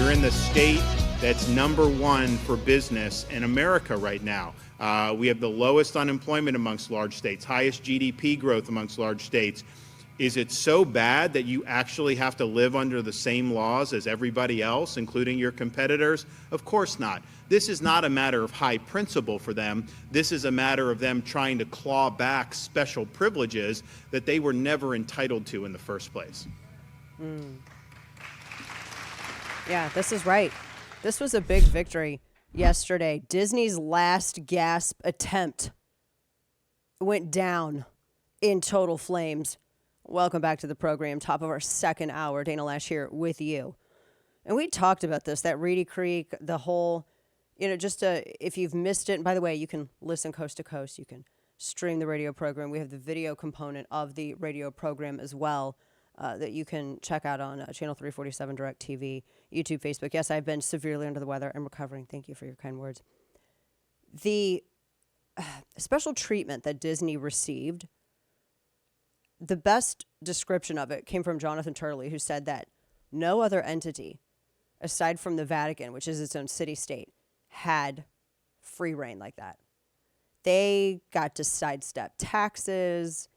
You're in the state that's number one for business in America right now. We have the lowest unemployment amongst large states, highest GDP growth amongst large states. Is it so bad that you actually have to live under the same laws as everybody else, including your competitors? Of course not. This is not a matter of high principle for them. This is a matter of them trying to claw back special privileges that they were never entitled to in the first place. Yeah, this is right. This was a big victory yesterday. Disney's last gasp attempt went down in total flames. Welcome back to the program. Top of our second hour. Dana Loesch here with you. And we talked about this, that Reedy Creek, the whole, if you've missed it, and by the way, you can listen coast to coast. You can stream the radio program. We have the video component of the radio program as well that you can check out on Channel 347 Direct TV, YouTube, Facebook. Yes, I've been severely under the weather and recovering. Thank you for your kind words. The special treatment that Disney received, the best description of it came from Jonathan Turley, who said that no other entity, aside from the Vatican, which is its own city-state, had free reign like that. They got to sidestep taxes,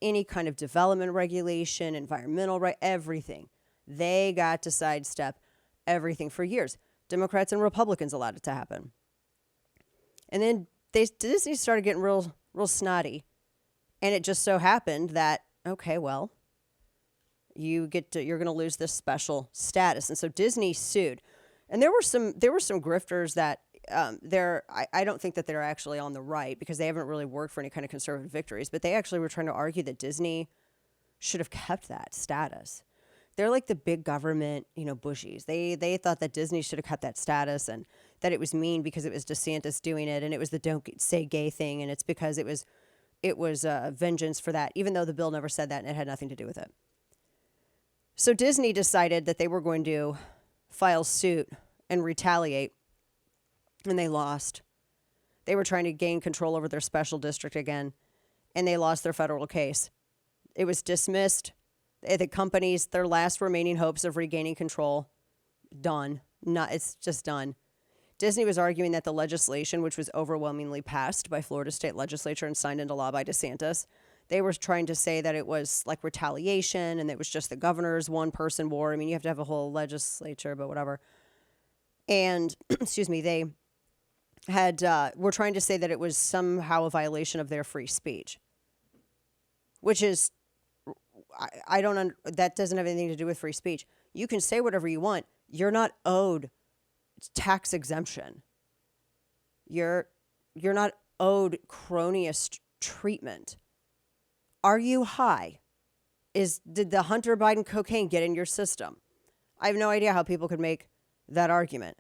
any kind of development regulation, environmental right, everything. They got to sidestep everything for years. Democrats and Republicans allowed it to happen. And then Disney started getting real snotty. And it just so happened that, okay, well, you're going to lose this special status. And so Disney sued. And there were some grifters that I don't think that they're actually on the right because they haven't really worked for any kind of conservative victories, but they actually were trying to argue that Disney should have kept that status. They're like the big government, bushies. They thought that Disney should have kept that status and that it was mean because it was DeSantis doing it and it was the don't say gay thing and it's because it was vengeance for that, even though the bill never said that and it had nothing to do with it. So Disney decided that they were going to file suit and retaliate. And they lost. They were trying to gain control over their special district again, and they lost their federal case. It was dismissed. The companies, their last remaining hopes of regaining control, done. It's just done. Disney was arguing that the legislation, which was overwhelmingly passed by Florida state legislature and signed into law by DeSantis, they were trying to say that it was like retaliation and it was just the governor's one-person war. I mean, you have to have a whole legislature, but whatever. And, they were trying to say that it was somehow a violation of their free speech, which is, that doesn't have anything to do with free speech. You can say whatever you want. You're not owed tax exemption. You're not owed cronyist treatment. Are you high? Did the Hunter Biden cocaine get in your system? I have no idea how people could make that argument.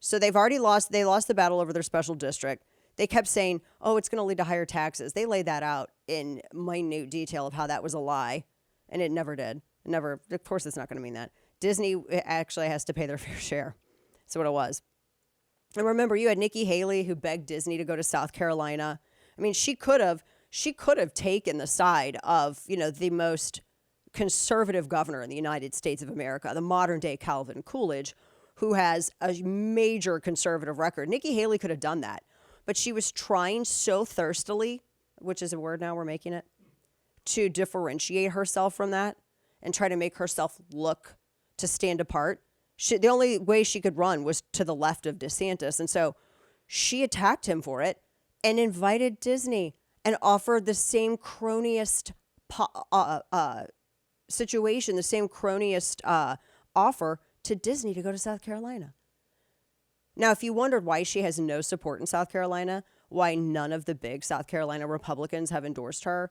So they've already lost. They lost the battle over their special district. They kept saying, oh, it's going to lead to higher taxes. They laid that out in minute detail of how that was a lie. And it never did. Of course, it's not going to mean that. Disney actually has to pay their fair share. That's what it was. And remember, you had Nikki Haley who begged Disney to go to South Carolina. I mean, she could have taken the side of, the most conservative governor in the United States of America, the modern day Calvin Coolidge, who has a major conservative record. Nikki Haley could have done that, but she was trying so thirstily, which is a word now we're making it, to differentiate herself from that and try to make herself look to stand apart. The only way she could run was to the left of DeSantis. And so she attacked him for it and invited Disney and offered the same cronyist situation, the same cronyist offer to Disney to go to South Carolina. Now, if you wondered why she has no support in South Carolina, why none of the big South Carolina Republicans have endorsed her,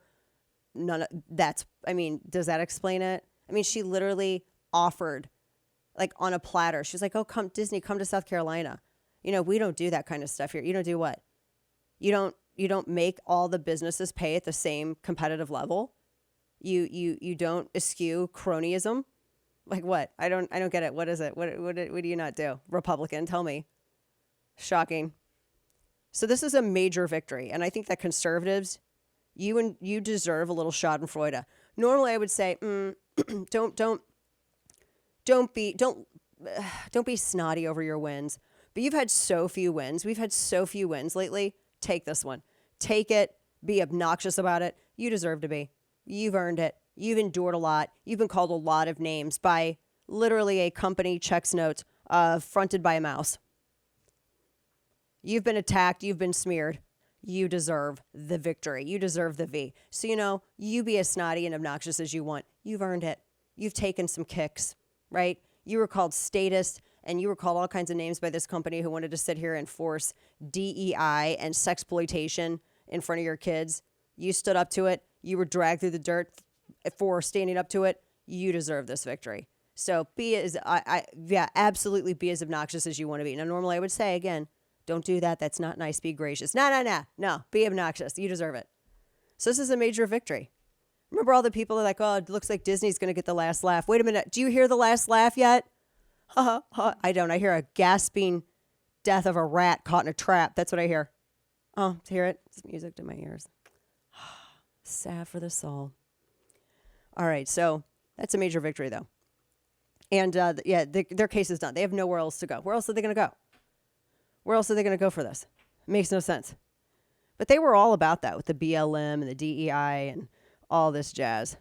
does that explain it? I mean, she literally offered, like on a platter. She's like, oh, come Disney, come to South Carolina. We don't do that kind of stuff here. You don't do what? You don't make all the businesses pay at the same competitive level. You don't eschew cronyism. Like what? I don't get it. What is it? What do you not do? Republican, tell me. Shocking. So this is a major victory. And I think that conservatives, you deserve a little schadenfreude. Normally I would say, don't don't be snotty over your wins. But you've had so few wins. We've had so few wins lately. Take this one. Take it. Be obnoxious about it. You deserve to be. You've earned it. You've endured a lot. You've been called a lot of names by literally a company checks note fronted by a mouse. You've been attacked. You've been smeared. You deserve the victory. You deserve the V. So, you be as snotty and obnoxious as you want. You've earned it. You've taken some kicks, right? You were called statist, and you were called all kinds of names by this company who wanted to sit here and force DEI and sexploitation in front of your kids. You stood up to it. You were dragged through the dirt for standing up to it. You deserve this victory. So absolutely be as obnoxious as you want to be. Now, normally I would say, again, don't do that. That's not nice. Be gracious. No. Be obnoxious. You deserve it. So this is a major victory. Remember all the people are like, oh, it looks like Disney's going to get the last laugh. Wait a minute. Do you hear the last laugh yet? I don't. I hear a gasping death of a rat caught in a trap. That's what I hear. Oh, hear it? It's music to my ears. Sad for the soul. All right. So that's a major victory, though. And their case is done. They have nowhere else to go. Where else are they going to go? Where else are they going to go for this? It makes no sense. But they were all about that with the BLM and the DEI and all this jazz.